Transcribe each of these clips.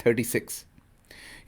36।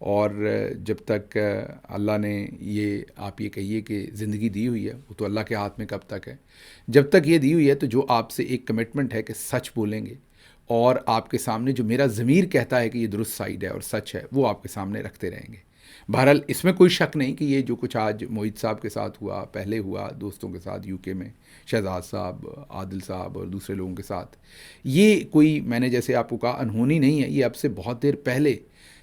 اور جب تک اللہ نے یہ آپ یہ کہیے کہ زندگی دی ہوئی ہے وہ تو اللہ کے ہاتھ میں کب تک ہے. جب تک یہ دی ہوئی ہے تو جو آپ سے ایک کمٹمنٹ ہے کہ سچ بولیں گے اور آپ کے سامنے جو میرا ضمیر کہتا ہے کہ یہ درست سائیڈ ہے اور سچ ہے وہ آپ کے سامنے رکھتے رہیں گے. بہرحال اس میں کوئی شک نہیں کہ یہ جو کچھ آج موحد صاحب کے ساتھ ہوا، پہلے ہوا دوستوں کے ساتھ UK میں، شہزاد صاحب، عادل صاحب اور دوسرے لوگوں کے ساتھ، یہ کوئی میں نے جیسے آپ کو کہا انہونی نہیں ہے. یہ اب سے بہت دیر پہلے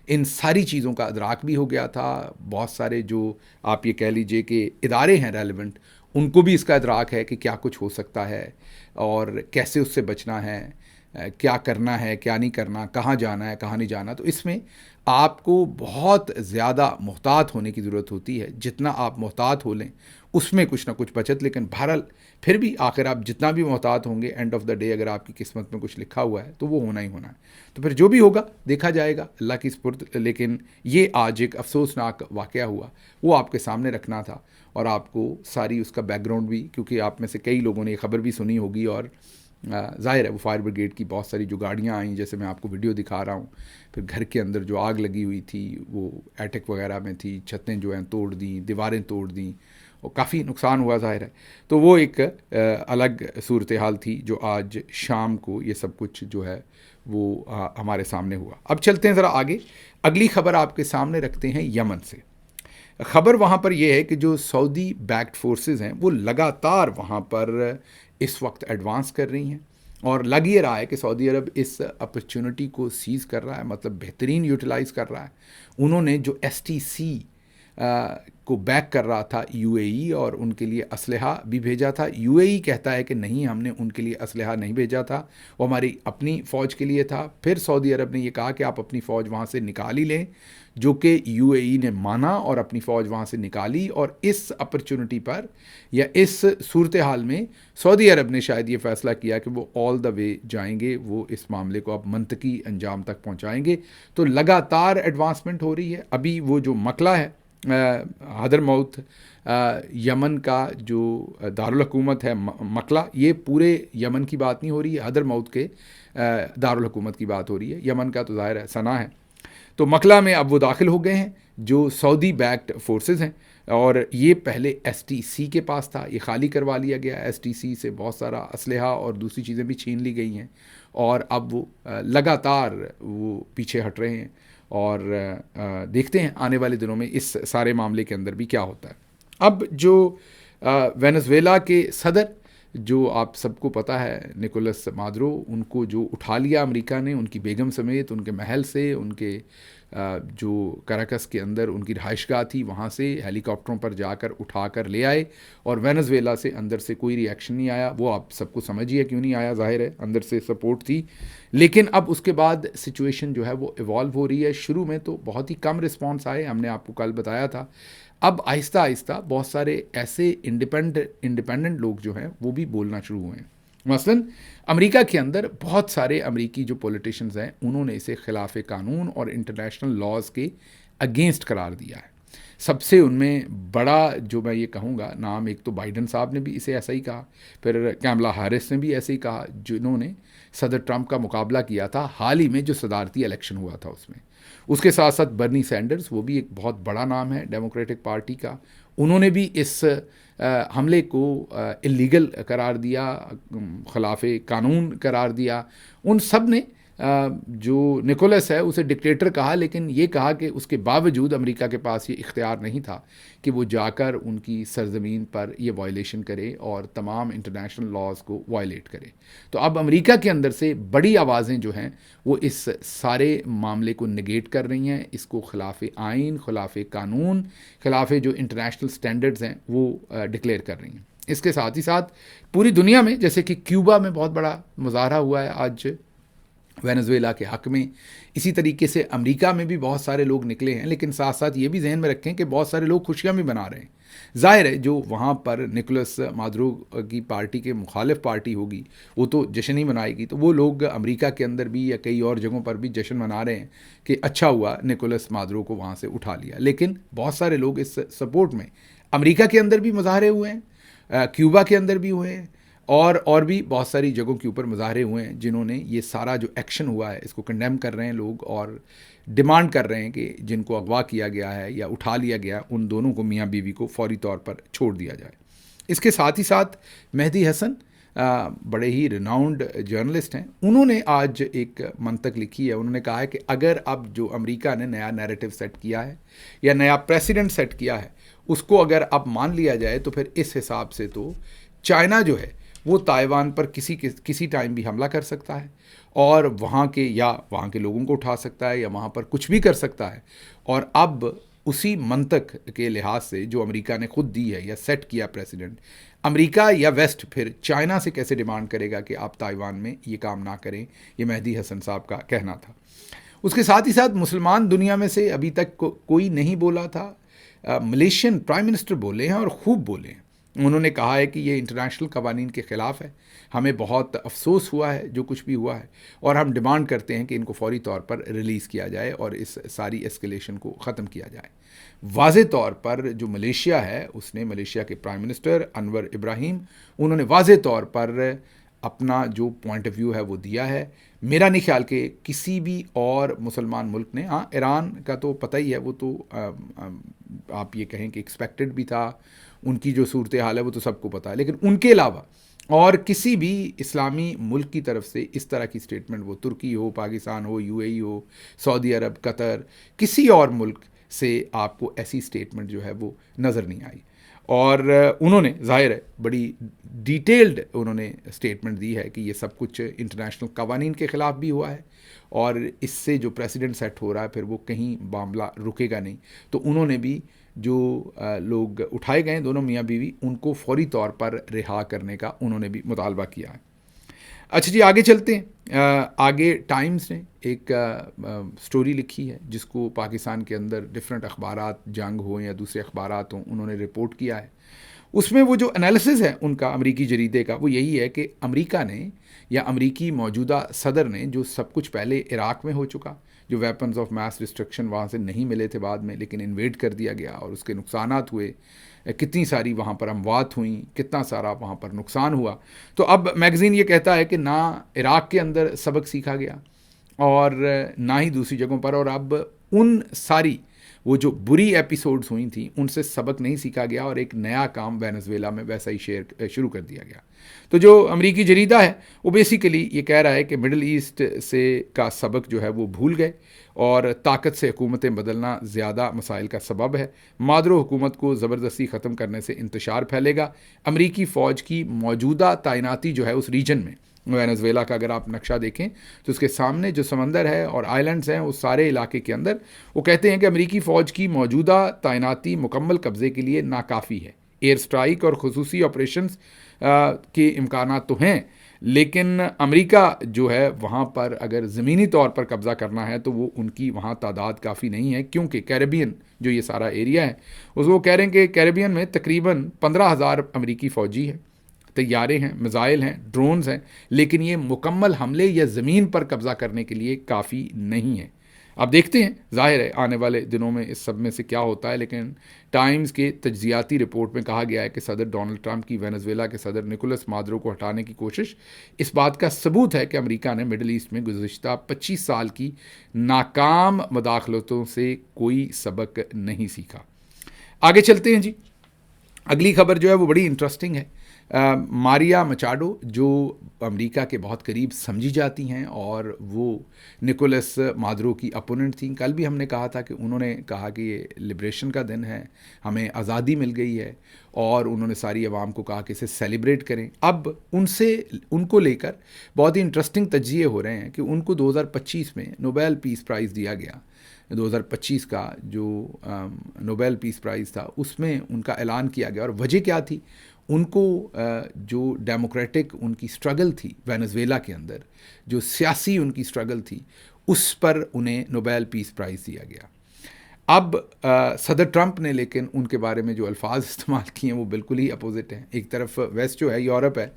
ان ساری چیزوں کا ادراک بھی ہو گیا تھا. بہت سارے جو آپ یہ کہہ لیجئے کہ ادارے ہیں ریلیونٹ، ان کو بھی اس کا ادراک ہے کہ کیا کچھ ہو سکتا ہے اور کیسے اس سے بچنا ہے، کیا کرنا ہے کیا نہیں کرنا، کہاں جانا ہے کہاں نہیں جانا. تو اس میں آپ کو بہت زیادہ محتاط ہونے کی ضرورت ہوتی ہے. جتنا آپ محتاط ہو لیں اس میں کچھ نہ کچھ بچت. لیکن بہرحال پھر بھی آخر آپ جتنا بھی محتاط ہوں گے، اینڈ آف دا ڈے اگر آپ کی قسمت میں کچھ لکھا ہوا ہے تو وہ ہونا ہی ہونا ہے. تو پھر جو بھی ہوگا دیکھا جائے گا، اللہ کی سپرد. لیکن یہ آج ایک افسوسناک واقعہ ہوا، وہ آپ کے سامنے رکھنا تھا. اور آپ کو ساری اس کا بیک گراؤنڈ بھی، کیونکہ آپ میں سے کئی لوگوں نے یہ خبر بھی سنی ہوگی، اور ظاہر ہے وہ فائر بریگیڈ کی بہت ساری جو گاڑیاں آئیں، جیسے میں آپ کو ویڈیو دکھا رہا ہوں، پھر گھر کے اندر جو آگ لگی ہوئی تھی وہ ایٹک وغیرہ میں تھی، چھتیں جو ہیں توڑ دیں، دیواریں توڑ دیں، اور کافی نقصان ہوا ظاہر ہے. تو وہ ایک الگ صورتحال تھی جو آج شام کو یہ سب کچھ جو ہے وہ ہمارے سامنے ہوا. اب چلتے ہیں ذرا آگے، اگلی خبر آپ کے سامنے رکھتے ہیں یمن سے. خبر وہاں پر یہ ہے کہ جو سعودی بیکڈ فورسز ہیں وہ لگاتار وہاں پر اس وقت ایڈوانس کر رہی ہیں، اور لگ یہ رہا ہے کہ سعودی عرب اس اپرچونٹی کو سیز کر رہا ہے، مطلب بہترین یوٹیلائز کر رہا ہے. انہوں نے جو STC کو بیک کر رہا تھا UAE، اور ان کے لیے اسلحہ بھی بھیجا تھا. UAE کہتا ہے کہ نہیں، ہم نے ان کے لیے اسلحہ نہیں بھیجا تھا، وہ ہماری اپنی فوج کے لیے تھا. پھر سعودی عرب نے یہ کہا کہ آپ اپنی فوج وہاں سے نکال ہی لیں، جو کہ UAE نے مانا اور اپنی فوج وہاں سے نکالی. اور اس اپرچونٹی پر یا اس صورتحال میں سعودی عرب نے شاید یہ فیصلہ کیا کہ وہ آل دا وے جائیں گے، وہ اس معاملے کو اب منطقی انجام تک پہنچائیں گے. تو لگاتار ایڈوانسمنٹ ہو رہی ہے. ابھی وہ جو مقلا ہے حضرموت، یمن کا جو دارالحکومت ہے مقلا، یہ پورے یمن کی بات نہیں ہو رہی ہے، حضرموت کے دارالحکومت کی بات ہو رہی ہے. یمن کا تو ظاہر ہے صنعا ہے. تو مقلا میں اب وہ داخل ہو گئے ہیں جو سعودی بیکڈ فورسز ہیں، اور یہ پہلے STC کے پاس تھا، یہ خالی کروا لیا گیا. STC سے بہت سارا اسلحہ اور دوسری چیزیں بھی چھین لی گئی ہیں، اور اب وہ لگاتار وہ پیچھے ہٹ رہے ہیں. اور دیکھتے ہیں آنے والے دنوں میں اس سارے معاملے کے اندر بھی کیا ہوتا ہے. اب جو وینزویلا کے صدر، جو آپ سب کو پتہ ہے، نکولس مادورو، ان کو جو اٹھا لیا امریکہ نے، ان کی بیگم سمیت، ان کے محل سے، ان کے جو کراکس کے اندر ان کی رہائش گاہ تھی وہاں سے ہیلی کاپٹروں پر جا کر اٹھا کر لے آئے. اور وینزویلا سے اندر سے کوئی ری ایکشن نہیں آیا. وہ آپ سب کو سمجھیے کیوں نہیں آیا، ظاہر ہے اندر سے سپورٹ تھی. لیکن اب اس کے بعد سچویشن جو ہے وہ ایوالو ہو رہی ہے. شروع میں تو بہت ہی کم رسپانس آئے، ہم نے آپ کو کل بتایا تھا. اب آہستہ آہستہ بہت سارے ایسے انڈیپینڈنٹ لوگ جو ہیں وہ بھی بولنا شروع ہوئے ہیں. مثلاً امریکہ کے اندر بہت سارے امریکی جو پولیٹیشنز ہیں انہوں نے اسے خلاف قانون اور انٹرنیشنل لاز کے اگینسٹ قرار دیا ہے. سب سے ان میں بڑا جو میں یہ کہوں گا نام، ایک تو بائیڈن صاحب نے بھی اسے ایسا ہی کہا، پھر کیملا ہیرس نے بھی ایسے ہی کہا، جنہوں نے صدر ٹرمپ کا مقابلہ کیا تھا حال ہی میں جو صدارتی الیکشن ہوا تھا اس میں. اس کے ساتھ ساتھ برنی سینڈرز، وہ بھی ایک بہت بڑا نام ہے ڈیموکریٹک پارٹی کا، انہوں نے بھی اس حملے کو اللیگل قرار دیا، خلاف قانون قرار دیا. ان سب نے جو نکولس ہے اسے ڈکٹیٹر کہا، لیکن یہ کہا کہ اس کے باوجود امریکہ کے پاس یہ اختیار نہیں تھا کہ وہ جا کر ان کی سرزمین پر یہ وائلیشن کرے اور تمام انٹرنیشنل لاز کو وائلیٹ کرے. تو اب امریکہ کے اندر سے بڑی آوازیں جو ہیں وہ اس سارے معاملے کو نگیٹ کر رہی ہیں، اس کو خلاف آئین، خلاف قانون، خلاف جو انٹرنیشنل سٹینڈرڈز ہیں وہ ڈکلیئر کر رہی ہیں. اس کے ساتھ ہی ساتھ پوری دنیا میں، جیسے کہ کیوبا میں بہت بڑا مظاہرہ ہوا ہے آج وینزویلا کے حق میں، اسی طریقے سے امریکہ میں بھی بہت سارے لوگ نکلے ہیں. لیکن ساتھ ساتھ یہ بھی ذہن میں رکھیں کہ بہت سارے لوگ خوشیاں بھی منا رہے ہیں. ظاہر ہے جو وہاں پر نکولس مادورو کی پارٹی کے مخالف پارٹی ہوگی وہ تو جشن ہی منائے گی. تو وہ لوگ امریکہ کے اندر بھی یا کئی اور جگہوں پر بھی جشن منا رہے ہیں کہ اچھا ہوا نکولس مادورو کو وہاں سے اٹھا لیا. لیکن بہت سارے لوگ اس سپورٹ میں امریکہ کے اندر بھی مظاہرے ہوئے ہیں، کیوبا کے اندر بھی ہوئے ہیں، اور بھی بہت ساری جگہوں کے اوپر مظاہرے ہوئے ہیں جنہوں نے یہ سارا جو ایکشن ہوا ہے اس کو کنڈیم کر رہے ہیں لوگ، اور ڈیمانڈ کر رہے ہیں کہ جن کو اغوا کیا گیا ہے یا اٹھا لیا گیا ان دونوں کو، میاں بیوی کو، فوری طور پر چھوڑ دیا جائے۔ اس کے ساتھ ہی ساتھ مہدی حسن بڑے ہی ریناؤنڈ جرنلسٹ ہیں، انہوں نے آج ایک منطق لکھی ہے۔ انہوں نے کہا ہے کہ اگر اب جو امریکہ نے نیا نیریٹو سیٹ کیا ہے یا نیا پریسیڈنٹ سیٹ کیا ہے اس کو اگر اب مان لیا جائے تو پھر اس حساب سے تو چائنا جو ہے وہ تائیوان پر کسی ٹائم بھی حملہ کر سکتا ہے، اور وہاں کے لوگوں کو اٹھا سکتا ہے یا وہاں پر کچھ بھی کر سکتا ہے۔ اور اب اسی منطق کے لحاظ سے جو امریکہ نے خود دی ہے یا سیٹ کیا پریسیڈنٹ، امریکہ یا ویسٹ پھر چائنا سے کیسے ڈیمانڈ کرے گا کہ آپ تائیوان میں یہ کام نہ کریں؟ یہ مہدی حسن صاحب کا کہنا تھا۔ اس کے ساتھ ہی ساتھ مسلمان دنیا میں سے ابھی تک کوئی نہیں بولا تھا، ملیشین پرائم منسٹر بولے ہیں اور خوب بولے ہیں۔ انہوں نے کہا ہے کہ یہ انٹرنیشنل قوانین کے خلاف ہے، ہمیں بہت افسوس ہوا ہے جو کچھ بھی ہوا ہے، اور ہم ڈیمانڈ کرتے ہیں کہ ان کو فوری طور پر ریلیز کیا جائے اور اس ساری ایسکیلیشن کو ختم کیا جائے۔ واضح طور پر جو ملیشیا ہے، اس نے ملیشیا کے پرائم منسٹر انور ابراہیم، انہوں نے واضح طور پر اپنا جو پوائنٹ آف ویو ہے وہ دیا ہے۔ میرا نہیں خیال کہ کسی بھی اور مسلمان ملک نے، ہاں ایران کا تو پتہ ہی ہے، وہ تو آپ یہ کہیں کہ ایکسپیکٹڈ بھی تھا، ان کی جو صورتحال ہے وہ تو سب کو پتہ ہے، لیکن ان کے علاوہ اور کسی بھی اسلامی ملک کی طرف سے اس طرح کی سٹیٹمنٹ، وہ ترکی ہو، پاکستان ہو، یو اے ای ہو، سعودی عرب، قطر، کسی اور ملک سے آپ کو ایسی سٹیٹمنٹ جو ہے وہ نظر نہیں آئی۔ اور انہوں نے ظاہر ہے بڑی ڈیٹیلڈ انہوں نے سٹیٹمنٹ دی ہے کہ یہ سب کچھ انٹرنیشنل قوانین کے خلاف بھی ہوا ہے، اور اس سے جو پریسیڈنٹ سیٹ ہو رہا ہے پھر وہ کہیں معاملہ رکے گا نہیں۔ تو انہوں نے بھی جو لوگ اٹھائے گئے دونوں میاں بیوی، ان کو فوری طور پر رہا کرنے کا انہوں نے بھی مطالبہ کیا ہے۔ اچھا جی، آگے چلتے ہیں۔ آگے ٹائمز نے ایک سٹوری لکھی ہے جس کو پاکستان کے اندر ڈفرینٹ اخبارات، جنگ ہوں یا دوسرے اخبارات ہوں، انہوں نے رپورٹ کیا ہے۔ اس میں وہ جو انالیسز ہے ان کا امریکی جریدے کا، وہ یہی ہے کہ امریکہ نے یا امریکی موجودہ صدر نے جو سب کچھ پہلے عراق میں ہو چکا، جو ویپنز آف میس ڈسٹرکشن وہاں سے نہیں ملے تھے بعد میں، لیکن انویڈ کر دیا گیا اور اس کے نقصانات ہوئے، کتنی ساری وہاں پر اموات ہوئیں، کتنا سارا وہاں پر نقصان ہوا۔ تو اب میگزین یہ کہتا ہے کہ نہ عراق کے اندر سبق سیکھا گیا اور نہ ہی دوسری جگہوں پر، اور اب ان ساری وہ جو بری ایپیسوڈز ہوئی تھیں ان سے سبق نہیں سیکھا گیا، اور ایک نیا کام وینزویلا میں ویسا ہی شروع کر دیا گیا۔ تو جو امریکی جریدہ ہے وہ بیسیکلی یہ کہہ رہا ہے کہ مڈل ایسٹ سے کا سبق جو ہے وہ بھول گئے، اور طاقت سے حکومتیں بدلنا زیادہ مسائل کا سبب ہے۔ مادرو حکومت کو زبردستی ختم کرنے سے انتشار پھیلے گا۔ امریکی فوج کی موجودہ تعیناتی جو ہے اس ریجن میں، وینزویلا کا اگر آپ نقشہ دیکھیں تو اس کے سامنے جو سمندر ہے اور آئلینڈز ہیں اس سارے علاقے کے اندر، وہ کہتے ہیں کہ امریکی فوج کی موجودہ تعیناتی مکمل قبضے کے لیے ناکافی ہے۔ ایئر سٹرائک اور خصوصی آپریشنز کے امکانات تو ہیں، لیکن امریکہ جو ہے وہاں پر اگر زمینی طور پر قبضہ کرنا ہے تو وہ ان کی وہاں تعداد کافی نہیں ہے، کیونکہ کیریبین جو یہ سارا ایریا ہے اس وہ کہہ رہے ہیں کہ کیریبین میں تقریباً 15,000 امریکی فوجی ہیں، طیارے ہیں، میزائل ہیں، ڈرونز ہیں، لیکن یہ مکمل حملے یا زمین پر قبضہ کرنے کے لیے کافی نہیں ہے۔ اب دیکھتے ہیں، ظاہر ہے آنے والے دنوں میں اس سب میں سے کیا ہوتا ہے، لیکن ٹائمز کے تجزیاتی رپورٹ میں کہا گیا ہے کہ صدر ڈونلڈ ٹرمپ کی وینزویلا کے صدر نکولس مادرو کو ہٹانے کی کوشش اس بات کا ثبوت ہے کہ امریکہ نے مڈل ایسٹ میں گزشتہ 25 سال کی ناکام مداخلتوں سے کوئی سبق نہیں سیکھا۔ آگے چلتے ہیں جی، اگلی خبر جو ہے وہ بڑی انٹرسٹنگ ہے۔ ماریا مچاڈو جو امریکہ کے بہت قریب سمجھی جاتی ہیں اور وہ نکولس مادرو کی اپوننٹ تھیں، کل بھی ہم نے کہا تھا کہ انہوں نے کہا کہ یہ لبریشن کا دن ہے، ہمیں آزادی مل گئی ہے، اور انہوں نے ساری عوام کو کہا کہ اسے سیلیبریٹ کریں۔ اب ان کو لے کر بہت ہی انٹرسٹنگ تجزیے ہو رہے ہیں کہ ان کو 2025 میں نوبیل پیس پرائز دیا گیا۔ 2025 کا جو نوبیل پیس پرائز تھا اس میں ان کا اعلان کیا گیا، اور وجہ کیا تھی؟ ان کو جو ڈیموکریٹک ان کی سٹرگل تھی وینزویلا کے اندر، جو سیاسی ان کی سٹرگل تھی، اس پر انہیں نوبیل پیس پرائز دیا گیا۔ اب صدر ٹرمپ نے لیکن ان کے بارے میں جو الفاظ استعمال کیے ہیں وہ بالکل ہی اپوزٹ ہیں. ایک طرف ویسٹ جو ہے، یورپ ہے،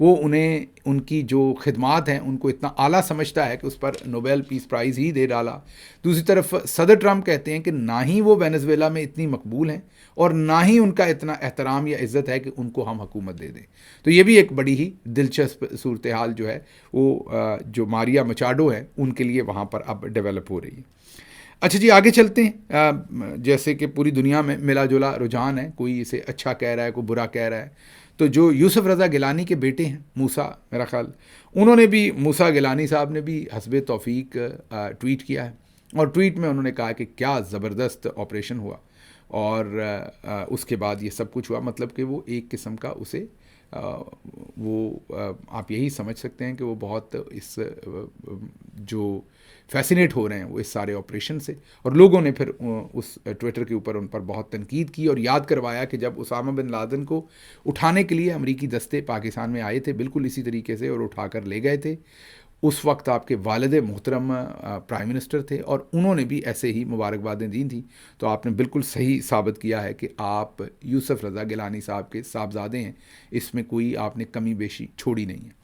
وہ انہیں ان کی جو خدمات ہیں ان کو اتنا اعلیٰ سمجھتا ہے کہ اس پر نوبیل پیس پرائز ہی دے ڈالا. دوسری طرف صدر ٹرمپ کہتے ہیں کہ نہ ہی وہ وینزویلا میں اتنی مقبول ہیں اور نہ ہی ان کا اتنا احترام یا عزت ہے کہ ان کو ہم حکومت دے دیں. تو یہ بھی ایک بڑی ہی دلچسپ صورتحال جو ہے وہ جو ماریا مچاڈو ہے ان کے لیے وہاں پر اب ڈیولپ ہو رہی ہے. اچھا جی، آگے چلتے ہیں. جیسے کہ پوری دنیا میں ملا جلا رجحان ہے، کوئی اسے اچھا کہہ رہا ہے، کوئی برا کہہ رہا ہے. تو جو یوسف رضا گیلانی کے بیٹے ہیں موسیٰ، میرا خیال انہوں نے بھی، موسیٰ گیلانی صاحب نے بھی حسب توفیق ٹویٹ کیا ہے، اور ٹویٹ میں انہوں نے کہا کہ کیا زبردست آپریشن ہوا، اور اس کے بعد یہ سب کچھ ہوا. مطلب کہ وہ ایک قسم کا اسے آپ یہی سمجھ سکتے ہیں کہ وہ بہت اس جو فیسینیٹ ہو رہے ہیں وہ اس سارے آپریشن سے. اور لوگوں نے پھر اس ٹویٹر کے اوپر ان پر بہت تنقید کی اور یاد کروایا کہ جب اسامہ بن لادن کو اٹھانے کے لیے امریکی دستے پاکستان میں آئے تھے بالکل اسی طریقے سے اور اٹھا کر لے گئے تھے، اس وقت آپ کے والد محترم پرائم منسٹر تھے اور انہوں نے بھی ایسے ہی مبارکبادیں دی تھیں. تو آپ نے بالکل صحیح ثابت کیا ہے کہ آپ یوسف رضا گیلانی صاحب کے صاحبزادے ہیں، اس میں کوئی آپ نے کمی بیشی چھوڑی نہیں ہے.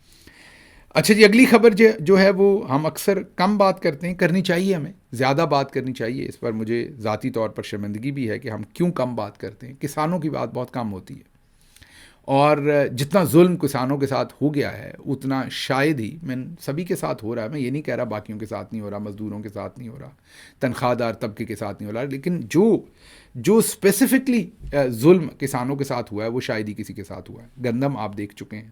اچھا جی، اگلی خبر جو ہے وہ ہم اکثر کم بات کرتے ہیں، کرنی چاہیے، ہمیں زیادہ بات کرنی چاہیے. اس پر مجھے ذاتی طور پر شرمندگی بھی ہے کہ ہم کیوں کم بات کرتے ہیں. کسانوں کی بات بہت کم ہوتی ہے، اور جتنا ظلم کسانوں کے ساتھ ہو گیا ہے اتنا شاید ہی سبھی کے ساتھ ہو رہا ہے. میں یہ نہیں کہہ رہا باقیوں کے ساتھ نہیں ہو رہا، مزدوروں کے ساتھ نہیں ہو رہا، تنخواہ دار طبقے کے ساتھ نہیں ہو رہا، لیکن جو اسپیسیفکلی ظلم کسانوں کے ساتھ ہوا ہے وہ شاید ہی کسی کے ساتھ ہوا ہے. گندم آپ دیکھ چکے ہیں،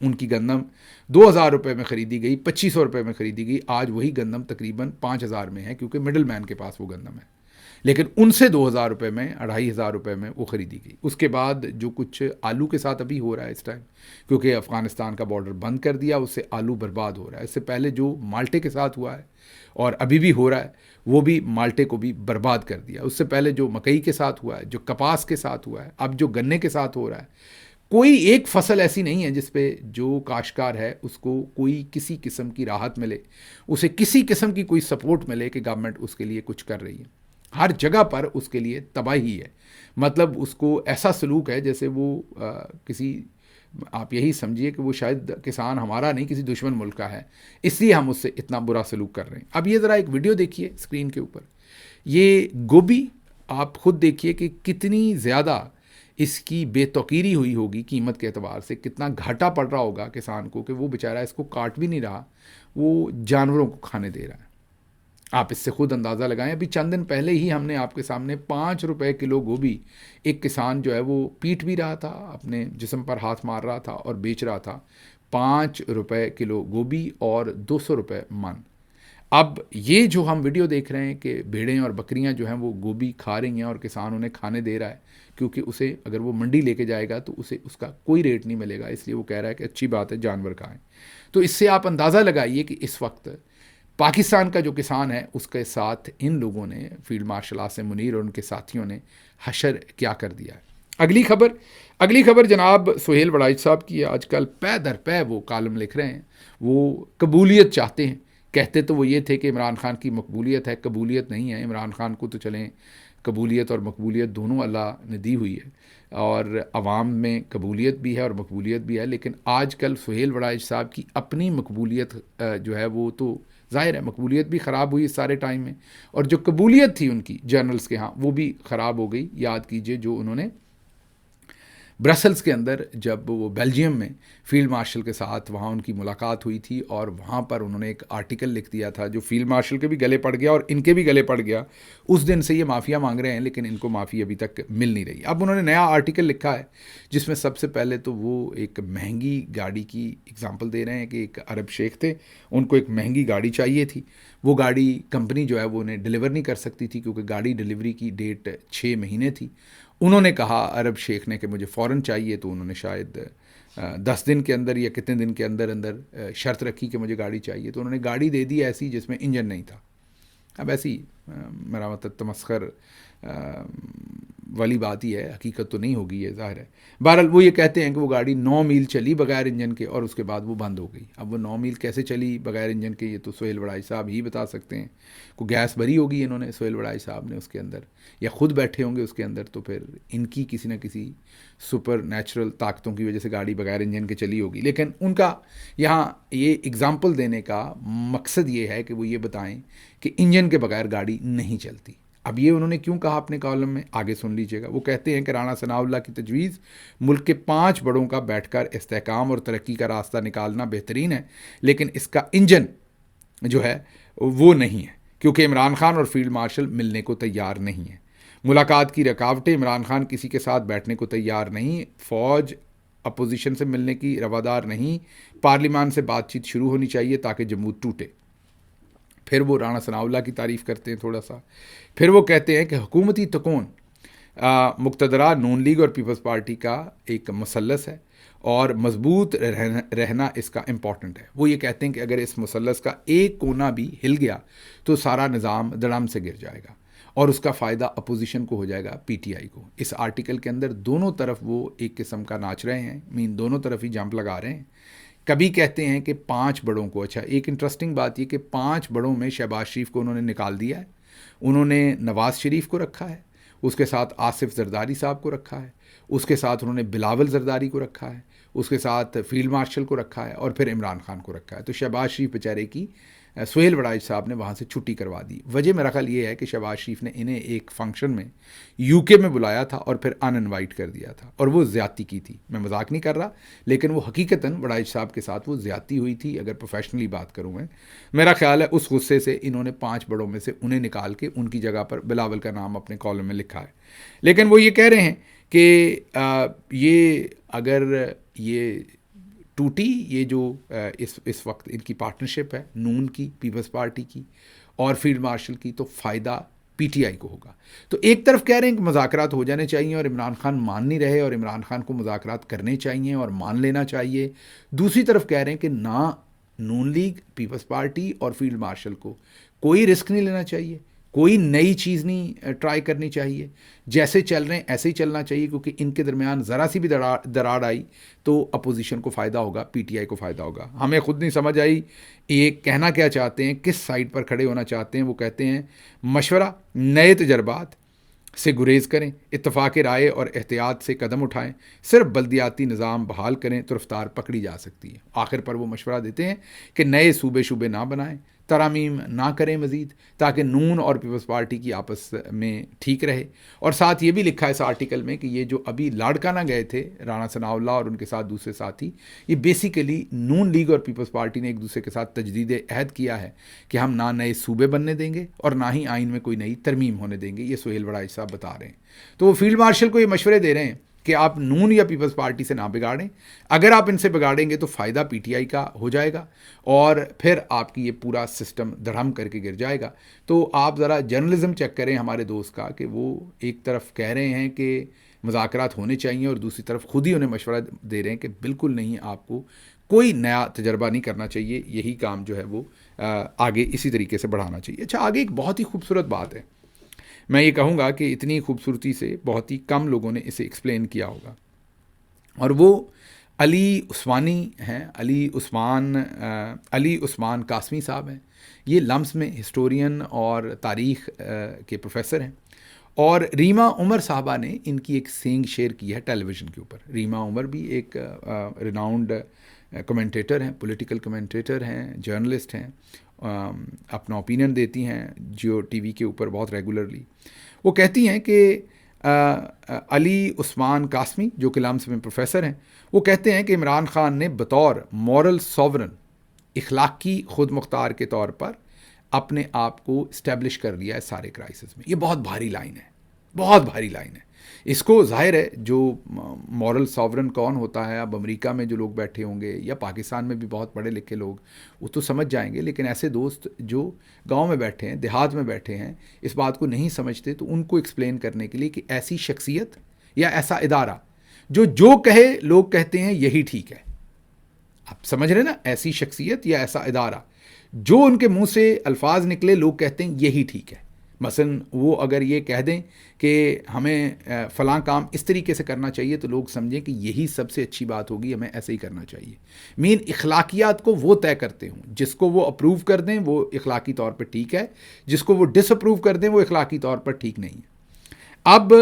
ان کی گندم 2,000 روپے میں خریدی گئی، 2,500 روپے میں خریدی گئی. آج وہی گندم تقریباً 5,000 میں ہے کیونکہ مڈل مین کے پاس وہ گندم ہے، لیکن ان سے 2,000 روپے میں، 2,500 روپے میں وہ خریدی گئی. اس کے بعد جو کچھ آلو کے ساتھ ابھی ہو رہا ہے اس ٹائم، کیونکہ افغانستان کا بارڈر بند کر دیا، اس سے آلو برباد ہو رہا ہے. اس سے پہلے جو مالٹے کے ساتھ ہوا ہے اور ابھی بھی ہو رہا ہے وہ بھی مالٹے کو بھی برباد کر دیا. اس سے پہلے جو مکئی کے ساتھ ہوا ہے، جو کپاس کے ساتھ ہوا ہے، اب جو گنے کے ساتھ ہو رہا ہے، کوئی ایک فصل ایسی نہیں ہے جس پہ جو کاشتکار ہے اس کو کوئی کسی قسم کی راحت ملے، اسے کسی قسم کی کوئی سپورٹ ملے کہ گورنمنٹ اس کے لیے کچھ کر رہی ہے. ہر جگہ پر اس کے لیے تباہی ہے. مطلب اس کو ایسا سلوک ہے جیسے وہ کسی، آپ یہی سمجھیے کہ وہ شاید کسان ہمارا نہیں کسی دشمن ملک کا ہے، اس لیے ہم اس سے اتنا برا سلوک کر رہے ہیں. اب یہ ذرا ایک ویڈیو دیکھیے اسکرین کے اوپر. یہ گوبھی آپ خود دیکھیے کہ کتنی زیادہ اس کی بے توقیری ہوئی ہوگی قیمت کے اعتبار سے، کتنا گھاٹا پڑ رہا ہوگا کسان کو کہ وہ بیچارہ اس کو کاٹ بھی نہیں رہا، وہ جانوروں کو کھانے دے رہا ہے. آپ اس سے خود اندازہ لگائیں. ابھی چند دن پہلے ہی ہم نے آپ کے سامنے 5 روپے کلو گوبھی ایک کسان جو ہے وہ پیٹ بھی رہا تھا، اپنے جسم پر ہاتھ مار رہا تھا اور بیچ رہا تھا. 5 روپے کلو گوبھی اور 200 روپے من. اب یہ جو ہم ویڈیو دیکھ رہے ہیں کہ بھیڑیں اور بکریاں جو ہیں وہ گوبھی کھا رہی ہیں اور کسان انہیں کھانے دے رہا ہے، کیونکہ اسے اگر وہ منڈی لے کے جائے گا تو اسے اس کا کوئی ریٹ نہیں ملے گا، اس لیے وہ کہہ رہا ہے کہ اچھی بات ہے جانور کھائیں. تو اس سے آپ اندازہ لگائیے کہ اس وقت پاکستان کا جو کسان ہے اس کے ساتھ ان لوگوں نے، فیلڈ مارشل عاصم منیر اور ان کے ساتھیوں نے حشر کیا کر دیا ہے. اگلی خبر جناب سہیل وڑائچ صاحب کی ہے. آج کل پے در پے وہ کالم لکھ رہے ہیں، وہ قبولیت چاہتے ہیں. کہتے تو وہ یہ تھے کہ عمران خان کی مقبولیت ہے، قبولیت نہیں ہے. عمران خان کو تو چلیں قبولیت اور مقبولیت دونوں اللہ نے دی ہوئی ہے، اور عوام میں قبولیت بھی ہے اور مقبولیت بھی ہے، لیکن آج کل سہیل وڑائچ صاحب کی اپنی مقبولیت جو ہے وہ تو ظاہر ہے مقبولیت بھی خراب ہوئی اس سارے ٹائم میں، اور جو قبولیت تھی ان کی جرنلز کے ہاں وہ بھی خراب ہو گئی. یاد کیجئے جو انہوں نے برسلز کے اندر جب وہ بیلجیم میں فیلڈ مارشل کے ساتھ وہاں ان کی ملاقات ہوئی تھی، اور وہاں پر انہوں نے ایک آرٹیکل لکھ دیا تھا جو فیلڈ مارشل کے بھی گلے پڑ گیا اور ان کے بھی گلے پڑ گیا. اس دن سے یہ معافیا مانگ رہے ہیں لیکن ان کو معافی ابھی تک مل نہیں رہی. اب انہوں نے نیا آرٹیکل لکھا ہے جس میں سب سے پہلے تو وہ ایک مہنگی گاڑی کی اگزامپل دے رہے ہیں کہ ایک عرب شیخ تھے، ان کو ایک مہنگی گاڑی چاہیے تھی. وہ گاڑی کمپنی جو ہے وہ انہیں ڈیلیور نہیں کر سکتی تھی کیونکہ گاڑی ڈیلیوری کی ڈیٹ 6 مہینے تھی. انہوں نے کہا عرب شیخ نے کہ مجھے فوراً چاہیے، تو انہوں نے شاید 10 دن کے اندر یا کتنے دن کے اندر شرط رکھی کہ مجھے گاڑی چاہیے. تو انہوں نے گاڑی دے دی ایسی جس میں انجن نہیں تھا. اب ایسی میرا مطلب تمسخر والی بات ہی ہے, حقیقت تو نہیں ہوگی یہ ظاہر ہے. بہرحال وہ یہ کہتے ہیں کہ وہ گاڑی 9 میل چلی بغیر انجن کے اور اس کے بعد وہ بند ہو گئی. اب وہ 9 میل کیسے چلی بغیر انجن کے یہ تو سہیل وڑائی صاحب ہی بتا سکتے ہیں. کوئی گیس بھری ہوگی انہوں نے, سہیل وڑائی صاحب نے اس کے اندر, یا خود بیٹھے ہوں گے اس کے اندر, تو پھر ان کی کسی نہ کسی سپر نیچرل طاقتوں کی وجہ سے گاڑی بغیر انجن کے چلی ہوگی. لیکن ان کا یہاں یہ اگزامپل دینے کا مقصد یہ ہے کہ وہ یہ بتائیں کہ انجن کے بغیر گاڑی نہیں چلتی. اب یہ انہوں نے کیوں کہا اپنے کالم میں, آگے سن لیجئے گا. وہ کہتے ہیں کہ رانا ثناء اللہ کی تجویز ملک کے 5 بڑوں کا بیٹھ کر استحکام اور ترقی کا راستہ نکالنا بہترین ہے, لیکن اس کا انجن جو ہے وہ نہیں ہے, کیونکہ عمران خان اور فیلڈ مارشل ملنے کو تیار نہیں ہیں. ملاقات کی رکاوٹیں, عمران خان کسی کے ساتھ بیٹھنے کو تیار نہیں, فوج اپوزیشن سے ملنے کی روادار نہیں, پارلیمان سے بات چیت شروع ہونی چاہیے تاکہ جمہور ٹوٹے. پھر وہ رانا ثناء اللہ کی تعریف کرتے ہیں تھوڑا سا. پھر وہ کہتے ہیں کہ حکومتی تکون مقتدرہ نون لیگ اور پیپلز پارٹی کا ایک مثلث ہے اور مضبوط رہنا اس کا امپورٹنٹ ہے. وہ یہ کہتے ہیں کہ اگر اس مثلث کا ایک کونا بھی ہل گیا تو سارا نظام دڑم سے گر جائے گا اور اس کا فائدہ اپوزیشن کو ہو جائے گا, پی ٹی آئی کو. اس آرٹیکل کے اندر دونوں طرف وہ ایک قسم کا ناچ رہے ہیں, دونوں طرف ہی جمپ لگا رہے ہیں. کبھی کہتے ہیں کہ 5 بڑوں کو, اچھا ایک انٹرسٹنگ بات یہ کہ 5 بڑوں میں شہباز شریف کو انہوں نے نکال دیا ہے, انہوں نے نواز شریف کو رکھا ہے, اس کے ساتھ آصف زرداری صاحب کو رکھا ہے, اس کے ساتھ انہوں نے بلاول زرداری کو رکھا ہے, اس کے ساتھ فیلڈ مارشل کو رکھا ہے, اور پھر عمران خان کو رکھا ہے. تو شہباز شریف بیچارے کی سہیل وڑائی صاحب نے وہاں سے چھٹی کروا دی. وجہ میرا خیال یہ ہے کہ شہباز شریف نے انہیں ایک فنکشن میں یو کے میں بلایا تھا اور پھر ان انوائٹ کر دیا تھا, اور وہ زیادتی کی تھی. میں مذاق نہیں کر رہا, لیکن وہ حقیقتاً وڑائی صاحب کے ساتھ وہ زیادتی ہوئی تھی. اگر پروفیشنلی بات کروں میں, میرا خیال ہے اس غصے سے انہوں نے 5 بڑوں میں سے انہیں نکال کے ان کی جگہ پر بلاول کا نام اپنے کالم میں لکھا ہے. لیکن وہ یہ کہہ رہے ہیں کہ یہ اگر یہ ٹوٹی, یہ جو اس وقت ان کی پارٹنرشپ ہے نون کی, پیپلز پارٹی کی اور فیلڈ مارشل کی, تو فائدہ پی ٹی آئی کو ہوگا. تو ایک طرف کہہ رہے ہیں کہ مذاکرات ہو جانے چاہیے اور عمران خان مان نہیں رہے, اور عمران خان کو مذاکرات کرنے چاہیے اور مان لینا چاہیے. دوسری طرف کہہ رہے ہیں کہ نہ نون لیگ, پیپلز پارٹی اور فیلڈ مارشل کو کوئی رسک نہیں لینا چاہیے, کوئی نئی چیز نہیں ٹرائی کرنی چاہیے, جیسے چل رہے ہیں ایسے ہی چلنا چاہیے, کیونکہ ان کے درمیان ذرا سی بھی دراڑ آئی تو اپوزیشن کو فائدہ ہوگا, پی ٹی آئی کو فائدہ ہوگا. ہمیں خود نہیں سمجھ آئی یہ کہنا کیا چاہتے ہیں, کس سائڈ پر کھڑے ہونا چاہتے ہیں. وہ کہتے ہیں مشورہ, نئے تجربات سے گریز کریں, اتفاق رائے اور احتیاط سے قدم اٹھائیں, صرف بلدیاتی نظام بحال کریں تو رفتار پکڑی جا سکتی ہے. آخر پر وہ مشورہ دیتے ہیں کہ نئے صوبے نہ بنائیں, ترامیم نہ کریں مزید, تاکہ نون اور پیپلز پارٹی کی آپس میں ٹھیک رہے. اور ساتھ یہ بھی لکھا ہے اس آرٹیکل میں کہ یہ جو ابھی لاڑکانہ گئے تھے رانا ثناء اللہ اور ان کے ساتھ دوسرے ساتھی, یہ بیسیکلی نون لیگ اور پیپلز پارٹی نے ایک دوسرے کے ساتھ تجدید عہد کیا ہے کہ ہم نہ نئے صوبے بننے دیں گے اور نہ ہی آئین میں کوئی نئی ترمیم ہونے دیں گے. یہ سہیل وڑائی صاحب بتا رہے ہیں. تو وہ فیلڈ مارشل کو یہ مشورے دے رہے ہیں کہ آپ نون یا پیپلز پارٹی سے نہ بگاڑیں, اگر آپ ان سے بگاڑیں گے تو فائدہ پی ٹی آئی کا ہو جائے گا اور پھر آپ کی یہ پورا سسٹم دھڑم کر کے گر جائے گا. تو آپ ذرا جرنلزم چیک کریں ہمارے دوست کا, کہ وہ ایک طرف کہہ رہے ہیں کہ مذاکرات ہونے چاہیے اور دوسری طرف خود ہی انہیں مشورہ دے رہے ہیں کہ بالکل نہیں, آپ کو کوئی نیا تجربہ نہیں کرنا چاہیے, یہی کام جو ہے وہ آگے اسی طریقے سے بڑھانا چاہیے. اچھا آگے ایک بہت ہی خوبصورت بات ہے, میں یہ کہوں گا کہ اتنی خوبصورتی سے بہت ہی کم لوگوں نے اسے ایکسپلین کیا ہوگا, اور وہ علی عثمانی ہیں, علی عثمان قاسمی صاحب ہیں. یہ لمس میں ہسٹورین اور تاریخ کے پروفیسر ہیں, اور ریما عمر صاحبہ نے ان کی ایک سینگ شیئر کی ہے ٹیلی ویژن کے اوپر. ریما عمر بھی ایک ریناؤنڈ کمنٹیٹر ہیں, پولیٹیکل کمنٹیٹر ہیں, جرنلسٹ ہیں, اپنا اوپینین دیتی ہیں جیو ٹی وی کے اوپر بہت ریگولرلی. وہ کہتی ہیں کہ علی عثمان قاسمی جو کہ لمس میں پروفیسر ہیں, وہ کہتے ہیں کہ عمران خان نے بطور مورل سوورن, اخلاقی خود مختار کے طور پر اپنے آپ کو اسٹیبلش کر لیا ہے سارے کرائسس میں. یہ بہت بھاری لائن ہے, بہت بھاری لائن ہے. اس کو ظاہر ہے جو مورل سوورن کون ہوتا ہے, اب امریکہ میں جو لوگ بیٹھے ہوں گے یا پاکستان میں بھی بہت پڑھے لکھے لوگ وہ تو سمجھ جائیں گے, لیکن ایسے دوست جو گاؤں میں بیٹھے ہیں, دیہات میں بیٹھے ہیں, اس بات کو نہیں سمجھتے, تو ان کو ایکسپلین کرنے کے لیے کہ ایسی شخصیت یا ایسا ادارہ جو کہے لوگ کہتے ہیں یہی ٹھیک ہے. آپ سمجھ رہے نا, ایسی شخصیت یا ایسا ادارہ جو ان کے منہ سے الفاظ نکلے لوگ کہتے ہیں یہی ٹھیک ہے. مثلاً وہ اگر یہ کہہ دیں کہ ہمیں فلاں کام اس طریقے سے کرنا چاہیے تو لوگ سمجھیں کہ یہی سب سے اچھی بات ہوگی, ہمیں ایسے ہی کرنا چاہیے. مین اخلاقیات کو وہ طے کرتے ہوں, جس کو وہ اپروو کر دیں وہ اخلاقی طور پر ٹھیک ہے, جس کو وہ ڈس اپروو کر دیں وہ اخلاقی طور پر ٹھیک نہیں ہے. اب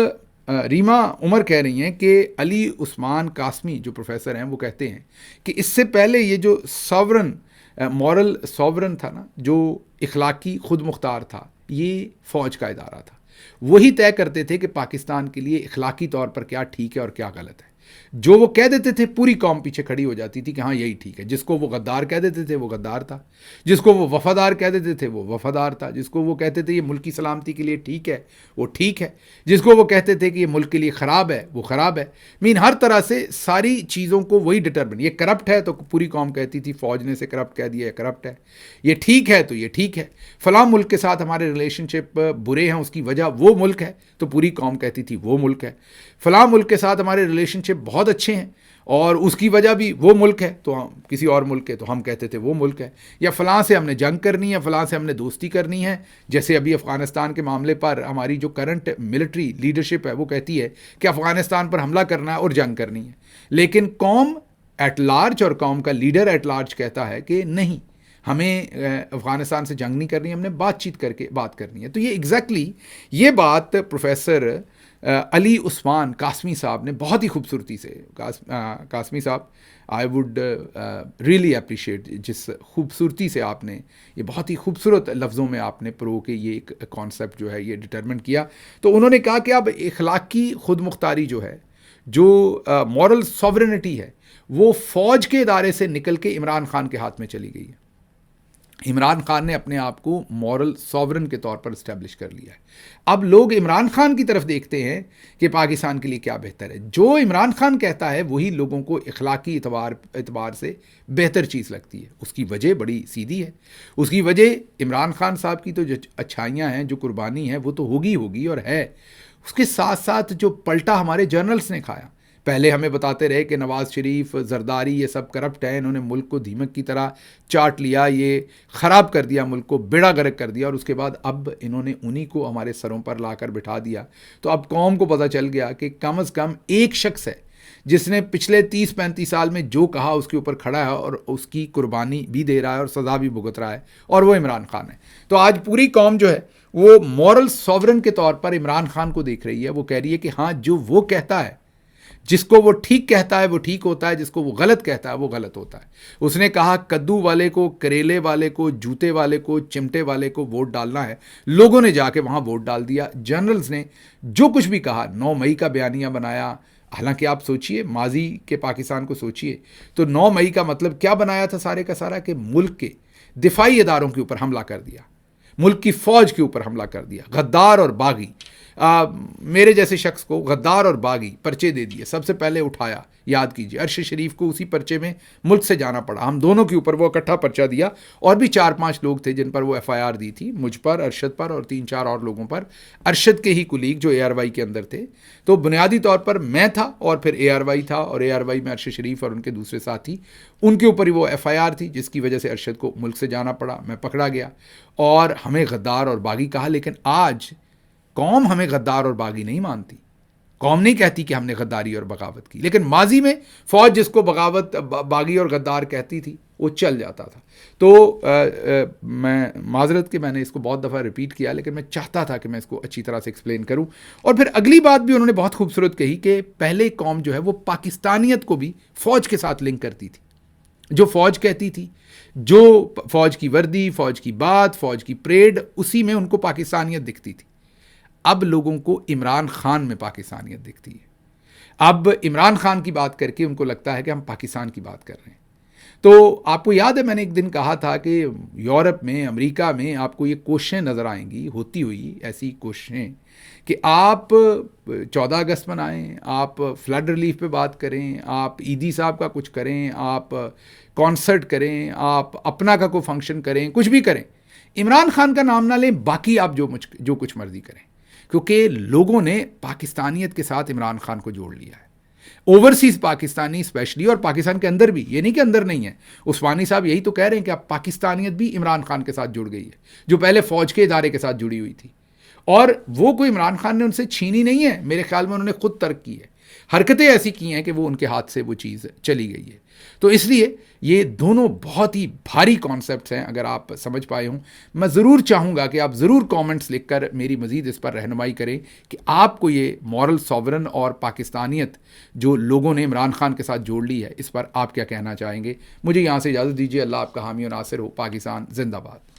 ریما عمر کہہ رہی ہیں کہ علی عثمان قاسمی جو پروفیسر ہیں وہ کہتے ہیں کہ اس سے پہلے یہ جو ساورن مورل ساورن تھا نا, جو اخلاقی خود مختار تھا, یہ فوج کا ادارہ تھا. وہی طے کرتے تھے کہ پاکستان کے لیے اخلاقی طور پر کیا ٹھیک ہے اور کیا غلط ہے. جو وہ کہہ دیتے تھے پوری قوم پیچھے کھڑی ہو جاتی تھی کہ ہاں یہی ٹھیک ہے. جس کو وہ غدار کہہ دیتے تھے وہ غدار تھا, جس کو وہ وفادار کہہ دیتے تھے وہ وفادار تھا, جس کو وہ کہتے تھے یہ ملک کی سلامتی کے لیے ٹھیک ہے وہ ٹھیک ہے, جس کو وہ کہتے تھے کہ یہ ملک کے لیے خراب ہے وہ خراب ہے. ہر طرح سے ساری چیزوں کو وہی ڈٹرمن, یہ کرپٹ ہے تو پوری قوم کہتی تھی فوج نے اسے کرپٹ کہہ دیا, کرپٹ ہے. یہ ٹھیک ہے تو یہ ٹھیک ہے. فلاں ملک کے ساتھ ہمارے ریلیشن شپ برے ہیں اس کی وجہ وہ ملک ہے تو پوری قوم کہتی تھی وہ ملک ہے. فلاں ملک کے ساتھ ہمارے ریلیشن شپ بہت اچھے ہیں اور اس کی وجہ بھی وہ ملک ہے تو ہم کسی اور ملک کے تو ہم کہتے تھے وہ ملک ہے. یا فلاں سے ہم نے جنگ کرنی ہے, فلاں سے ہم نے دوستی کرنی ہے. جیسے ابھی افغانستان کے معاملے پر ہماری جو کرنٹ ملٹری لیڈرشپ ہے وہ کہتی ہے کہ افغانستان پر حملہ کرنا ہے اور جنگ کرنی ہے, لیکن قوم ایٹ لارج اور قوم کا لیڈر ایٹ لارج کہتا ہے کہ نہیں, ہمیں افغانستان سے جنگ نہیں کرنی, ہم نے بات چیت کر کے بات کرنی ہے. تو یہ ایگزیکٹلی یہ بات پروفیسر علی عثمان قاسمی صاحب نے بہت ہی خوبصورتی سے, قاسمی صاحب آئی ووڈ ریئلی اپریشیٹ جس خوبصورتی سے آپ نے یہ بہت ہی خوبصورت لفظوں میں آپ نے پرو کے یہ ایک کانسیپٹ جو ہے یہ ڈٹرمن کیا. تو انہوں نے کہا کہ اب اخلاقی خود مختاری جو ہے, جو مورل سوورنٹی ہے, وہ فوج کے ادارے سے نکل کے عمران خان کے ہاتھ میں چلی گئی ہے. عمران خان نے اپنے آپ کو مورل سوورن کے طور پر اسٹیبلش کر لیا ہے. اب لوگ عمران خان کی طرف دیکھتے ہیں کہ پاکستان کے لیے کیا بہتر ہے. جو عمران خان کہتا ہے وہی لوگوں کو اخلاقی اعتبار سے بہتر چیز لگتی ہے. اس کی وجہ بڑی سیدھی ہے. اس کی وجہ عمران خان صاحب کی تو جو اچھائیاں ہیں, جو قربانی ہے وہ تو ہوگی اور ہے. اس کے ساتھ ساتھ جو پلٹا ہمارے جرنلز نے کھایا, پہلے ہمیں بتاتے رہے کہ نواز شریف, زرداری یہ سب کرپٹ ہیں, انہوں نے ملک کو دیمک کی طرح چاٹ لیا, یہ خراب کر دیا, ملک کو بیڑا غرق کر دیا, اور اس کے بعد اب انہوں نے انہی کو ہمارے سروں پر لا کر بٹھا دیا. تو اب قوم کو پتہ چل گیا کہ کم از کم ایک شخص ہے جس نے پچھلے 30-35 سال میں جو کہا اس کے اوپر کھڑا ہے اور اس کی قربانی بھی دے رہا ہے اور سزا بھی بھگت رہا ہے, اور وہ عمران خان ہے. تو آج پوری قوم جو ہے وہ مورل سوورن کے طور پر عمران خان کو دیکھ رہی ہے. وہ کہہ رہی ہے کہ ہاں جو وہ کہتا ہے, جس کو وہ ٹھیک کہتا ہے وہ ٹھیک ہوتا ہے, جس کو وہ غلط کہتا ہے وہ غلط ہوتا ہے. اس نے کہا کدو والے کو, کریلے والے کو, جوتے والے کو, چمٹے والے کو ووٹ ڈالنا ہے. لوگوں نے جا کے وہاں ووٹ ڈال دیا. جنرلز نے جو کچھ بھی کہا, 9 مئی کا بیانیہ بنایا. حالانکہ آپ سوچئے, ماضی کے پاکستان کو سوچئے تو 9 مئی کا مطلب کیا بنایا تھا سارے کا سارا, کہ ملک کے دفاعی اداروں کے اوپر حملہ کر دیا, ملک کی فوج کے اوپر حملہ کر دیا. غدار اور باغی, میرے جیسے شخص کو غدار اور باغی پرچے دے دیے. سب سے پہلے اٹھایا, یاد کیجیے, ارشد شریف کو اسی پرچے میں ملک سے جانا پڑا. ہم دونوں کے اوپر وہ اکٹھا پرچہ دیا, اور بھی 4-5 لوگ تھے جن پر وہ ایف آئی آر دی تھی, مجھ پر, ارشد پر اور 3-4 اور لوگوں پر. ارشد کے ہی کلیگ جو اے آر وائی کے اندر تھے. تو بنیادی طور پر میں تھا اور پھر اے آر وائی تھا, اور اے آر وائی میں ارشد شریف اور ان کے دوسرے ساتھی, ان کے اوپر ہی وہ ایف آئی آر تھی, جس کی وجہ سے ارشد کو ملک سے جانا پڑا. میں پکڑا گیا اور ہمیں غدار اور باغی کہا. لیکن آج قوم ہمیں غدار اور باغی نہیں مانتی. قوم نہیں کہتی کہ ہم نے غداری اور بغاوت کی, لیکن ماضی میں فوج جس کو بغاوت, باغی اور غدار کہتی تھی وہ چل جاتا تھا. تو میں معذرت کہ میں نے اس کو بہت دفعہ ریپیٹ کیا, لیکن میں چاہتا تھا کہ میں اس کو اچھی طرح سے ایکسپلین کروں. اور پھر اگلی بات بھی انہوں نے بہت خوبصورت کہی کہ پہلے قوم جو ہے وہ پاکستانیت کو بھی فوج کے ساتھ لنک کرتی تھی. جو فوج کہتی تھی, جو فوج کی وردی, فوج کی بات, فوج کی پریڈ, اسی میں ان کو پاکستانیت دکھتی تھی. اب لوگوں کو عمران خان میں پاکستانیت دکھتی ہے. اب عمران خان کی بات کر کے ان کو لگتا ہے کہ ہم پاکستان کی بات کر رہے ہیں. تو آپ کو یاد ہے میں نے ایک دن کہا تھا کہ یورپ میں, امریکہ میں آپ کو یہ کوششیں نظر آئیں گی, ہوتی ہوئی ایسی کوششیں, کہ آپ 14 اگست منائیں, آپ فلڈ ریلیف پہ بات کریں, آپ عیدی صاحب کا کچھ کریں, آپ کانسرٹ کریں, آپ اپنا کا کوئی فنکشن کریں, کچھ بھی کریں, عمران خان کا نام نہ لیں, باقی آپ جو کچھ مرضی کریں. کیونکہ لوگوں نے پاکستانیت کے ساتھ عمران خان کو جوڑ لیا ہے. اوورسیز پاکستانی اسپیشلی, اور پاکستان کے اندر بھی, یہ نہیں کہ اندر نہیں ہے. عثمانی صاحب یہی تو کہہ رہے ہیں کہ اب پاکستانیت بھی عمران خان کے ساتھ جڑ گئی ہے, جو پہلے فوج کے ادارے کے ساتھ جڑی ہوئی تھی. اور وہ کوئی عمران خان نے ان سے چھینی نہیں ہے، میرے خیال میں انہوں نے خود ترک کی ہے، حرکتیں ایسی کی ہیں کہ وہ ان کے ہاتھ سے وہ چیز چلی گئی ہے. تو اس لیے یہ دونوں بہت ہی بھاری کانسیپٹس ہیں. اگر آپ سمجھ پائے ہوں، میں ضرور چاہوں گا کہ آپ ضرور کامنٹس لکھ کر میری مزید اس پر رہنمائی کریں کہ آپ کو یہ مورل سوورن اور پاکستانیت جو لوگوں نے عمران خان کے ساتھ جوڑ لی ہے، اس پر آپ کیا کہنا چاہیں گے. مجھے یہاں سے اجازت دیجیے. اللہ آپ کا حامی و ناصر ہو. پاکستان زندہ باد.